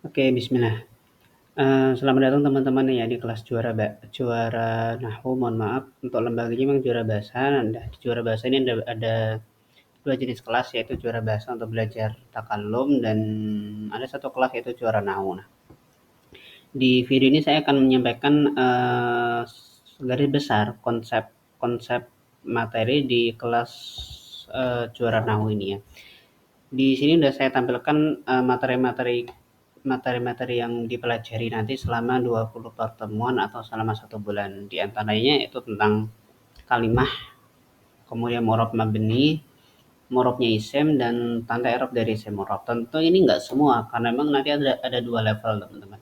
Oke, bismillah. Selamat datang teman-teman ya di kelas juara Nahwu, mohon maaf untuk lembaganya memang juara bahasa. Nah, di juara bahasa ini ada 2 jenis kelas, yaitu juara bahasa untuk belajar takallum dan ada satu kelas yaitu juara Nahwu. Nah, di video ini saya akan menyampaikan, garis besar konsep-konsep materi di kelas, juara Nahwu ini ya. Di sini sudah saya tampilkan materi-materi yang dipelajari nanti selama 20 pertemuan atau selama 1 bulan. Di antaranya itu tentang kalimah, kemudian morob mabni, morobnya isem, dan tanda i'rab dari isem morob. Tentu ini enggak semua, karena memang nanti ada 2 level teman-teman.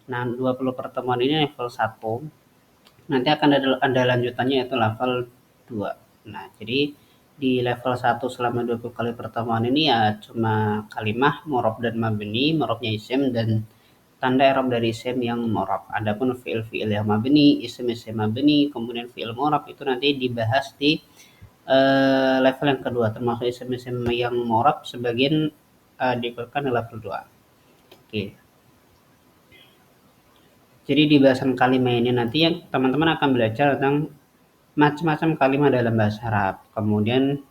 Nah, 20 pertemuan ini level 1, nanti akan ada lanjutannya yaitu level 2. Nah, jadi di level 1 selama 20 kali pertemuan ini ya cuma kalimah, morob dan mabni, morobnya isem dan tanda i'rab dari isem yang morob. Adapun fiil-fiil yang mabni, isem-isem mabni, kemudian fiil morob itu nanti dibahas di level yang kedua, termasuk isem-isem yang morob sebagian dikumpulkan di level 2. Oke. Jadi di bahasan kalimah ini nanti yang teman-teman akan belajar tentang macam-macam kalimat dalam bahasa Arab, kemudian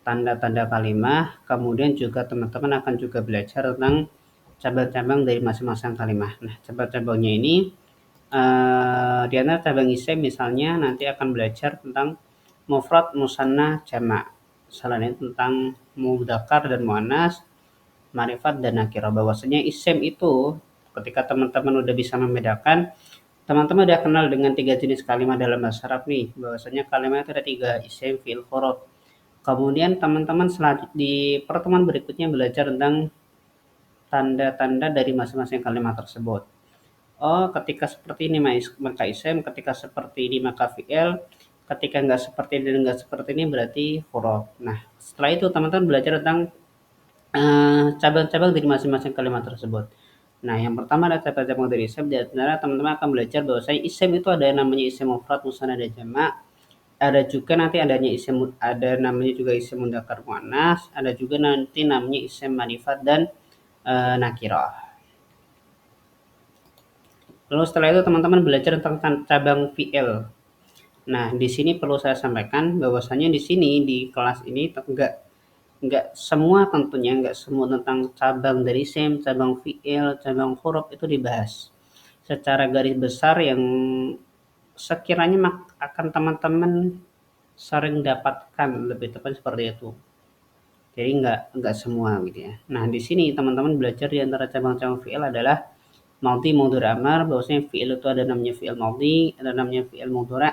tanda-tanda kalimat, kemudian juga teman-teman akan juga belajar tentang cabang-cabang dari masing-masing kalimat. Nah, cabang-cabangnya ini di antara cabang isem misalnya nanti akan belajar tentang mufrad, musanna, jamak. Selain itu tentang mudzakkar dan muannas, ma'rifat dan nakirah. Bahwasanya isem itu ketika teman-teman udah bisa membedakan, teman-teman udah kenal dengan 3 jenis kalimat dalam bahasa Arab nih, bahwasanya kalimat itu ada 3, isem, fi'il, huruf. Kemudian teman-teman di pertemuan berikutnya belajar tentang tanda-tanda dari masing-masing kalimat tersebut. Oh, ketika seperti ini maka isem, ketika seperti ini maka fi'il, ketika enggak seperti ini dan enggak seperti ini berarti huruf. Nah, setelah itu teman-teman belajar tentang cabang-cabang dari masing-masing kalimat tersebut. Nah, yang pertama adalah cabang-cabang dari isem. Di antara teman-teman akan belajar bahwasanya isem itu ada yang namanya isem mufrad, musanna, dan jamak. Ada juga nanti ada namanya juga isem mudzakkar muannas, ada juga nanti namanya isem ma'rifat dan nakirah. Lalu setelah itu teman-teman belajar tentang cabang fi'il. Nah, di sini perlu saya sampaikan bahwasanya di sini di kelas ini enggak semua tentunya enggak semua tentang cabang dari isem, cabang fi'il, cabang huruf itu dibahas. Secara garis besar yang sekiranya akan teman-teman sering dapatkan, lebih tepat seperti itu. Jadi enggak semua gitu ya. Nah, di sini teman-teman belajar di antara cabang-cabang fi'il adalah madhi, mudhari, amar, bahwasanya fi'il itu ada namanya fi'il madhi, ada namanya fi'il mudhari,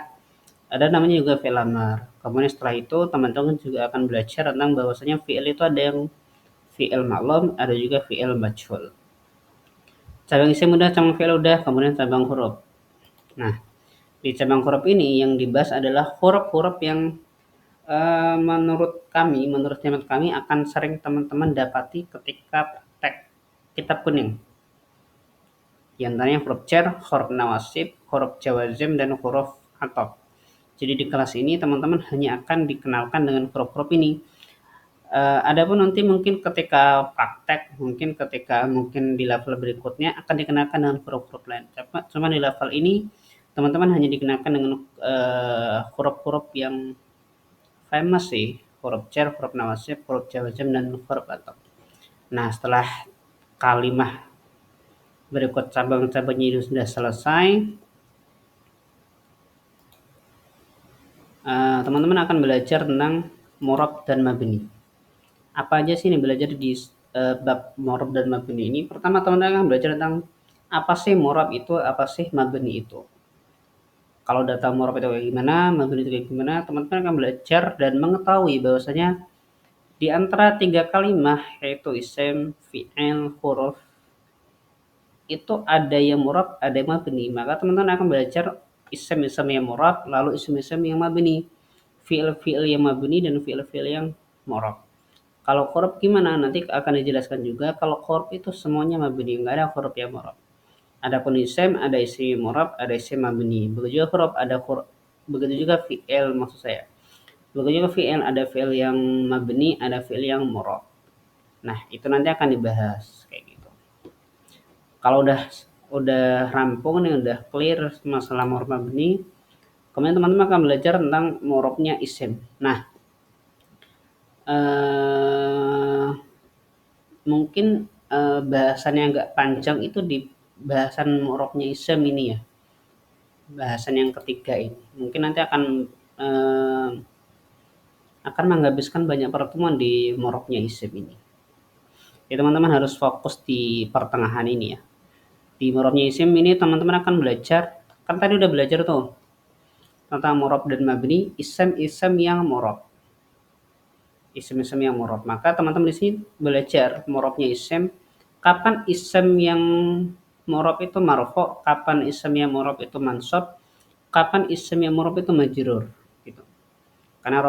ada namanya juga fi'il amar. Kemudian setelah itu teman-teman juga akan belajar tentang bahwasanya fi'il itu ada yang fi'il ma'lum, ada juga fi'il majhul. Cabang isim udah, cabang fi'il udah, kemudian cabang huruf. Nah, di cabang huruf ini yang dibahas adalah huruf-huruf yang menurut hemat kami akan sering teman-teman dapati ketika praktek kitab kuning. Di antaranya huruf jar, huruf nawasib, huruf jawazim, dan huruf ataf. Jadi di kelas ini teman-teman hanya akan dikenalkan dengan huruf-huruf ini. Adapun nanti mungkin ketika praktek, mungkin di level berikutnya akan dikenalkan dengan huruf-huruf lain. Cuma di level ini teman-teman hanya dikenalkan dengan huruf-huruf yang famous sih, huruf jar, huruf nawasib, huruf jawazim, dan huruf ataf. Nah, setelah kalimah berikut cabang-cabangnya itu sudah selesai, teman-teman akan belajar tentang murab dan mabni. Apa aja sih yang belajar di bab murab dan mabni ini? Pertama teman-teman akan belajar tentang apa sih murab itu, apa sih mabni itu. Kalau data murab itu kayak gimana, mabni itu kayak gimana, teman-teman akan belajar dan mengetahui bahwasanya di antara 3 kalimat yaitu isem, fi'il, huruf itu ada yang murab, ada yang mabni. Maka teman-teman akan belajar isem-isem yang murab, lalu isem-isem yang mabni, fi'il-fi'il yang mabni dan fi'il-fi'il yang murab. Kalau huruf gimana? Nanti akan dijelaskan juga. Kalau huruf itu semuanya mabni, enggak ada huruf yang murab. Adapun isem ada isim murab, ada isim mabni. Begitu juga huruf, begitu juga fi'il maksud saya. Begitu juga fi'il, ada fi'il yang mabni, ada fi'il yang murab. Nah, itu nanti akan dibahas kayak gitu. Kalau udah rampung nih, udah clear masalah mu'rab mabni, kemudian teman-teman akan belajar tentang mu'rabnya isim. Nah, eh, mungkin bahasan yang agak panjang itu di bahasan mu'rabnya isim ini ya, bahasan yang ketiga ini. Mungkin nanti eh, akan menghabiskan banyak pertemuan di mu'rabnya isim ini. Ya teman-teman harus fokus di pertengahan ini ya. Di mu'rabnya isim ini teman-teman akan belajar, kan tadi udah belajar tuh tentang mu'rab dan mabni, isim-isim yang mu'rab. Isim-isim yang mu'rab. Maka teman-teman di sini belajar mu'rabnya isim, kapan isim yang mu'rab itu marfu', kapan isim yang mu'rab itu mansub, kapan isim yang mu'rab itu majrur gitu. Karena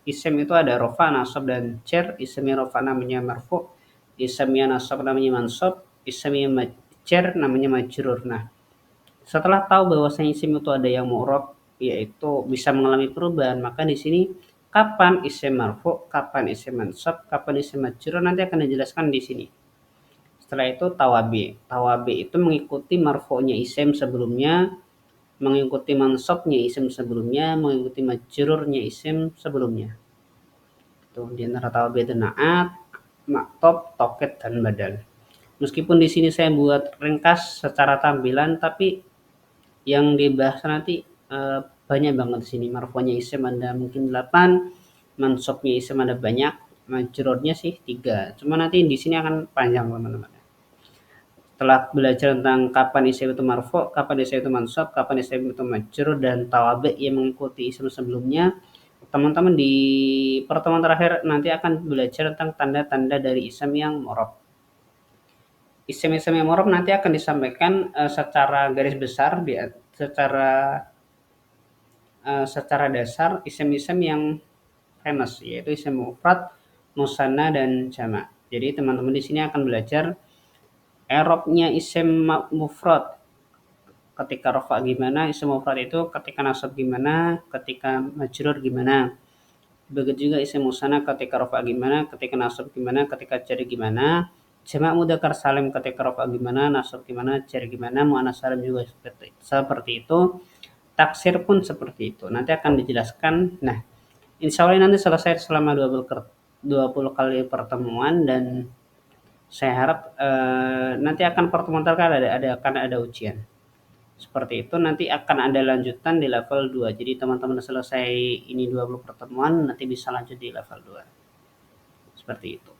isim itu ada rafa, nasab dan jar. Isim yang rafa namanya marfu, isim yang nasab namanya mansub, isim yang jar namanya majrur. Nah, setelah tahu bahwasanya isim itu ada yang mu'rab, yaitu bisa mengalami perubahan, maka di sini kapan isim marfu, kapan isim mansub, kapan isim majrur nanti akan dijelaskan di sini. Setelah itu tawabi. Tawabi itu mengikuti marfu'nya isim sebelumnya, mengikuti mansubnya isim sebelumnya, mengikuti majrurnya isim sebelumnya. Itu di antara tawabi itu naat, maktub, toket, dan badal. Meskipun di sini saya buat ringkas secara tampilan, tapi yang dibahas nanti banyak banget di sini. Marfu'nya isim ada mungkin 8, mansubnya isim ada banyak, majrurnya sih 3. Cuma nanti di sini akan panjang teman-teman. Setelah belajar tentang kapan isim itu marfu', kapan isim itu mansub, kapan isim itu majrur dan tawabi yang mengikuti isim sebelumnya, teman-teman di pertemuan terakhir nanti akan belajar tentang tanda-tanda dari isim yang mu'rab. Isim-isim yang mu'rab nanti akan disampaikan secara garis besar, secara secara dasar isim-isim yang famous, yaitu isim mufrad, musanna, dan jamak. Jadi teman-teman di sini akan belajar i'rabnya isim mufrad, ketika rafa gimana, isim mufrad itu ketika nasab gimana, ketika majrur gimana. Begitu juga isim musanna ketika rafa gimana, ketika nasab gimana, ketika jar gimana. Jamak mudzakkar salim ketika rafa gimana, nasab gimana, jar gimana, muannats salim juga seperti itu. Taksir pun seperti itu. Nanti akan dijelaskan. Nah, insya Allah nanti selesai selama 20 kali pertemuan, dan saya harap nanti akan pertemuan terakhir akan ada ujian. Seperti itu nanti akan ada lanjutan di level 2. Jadi teman-teman selesai ini 20 pertemuan nanti bisa lanjut di level 2. Seperti itu.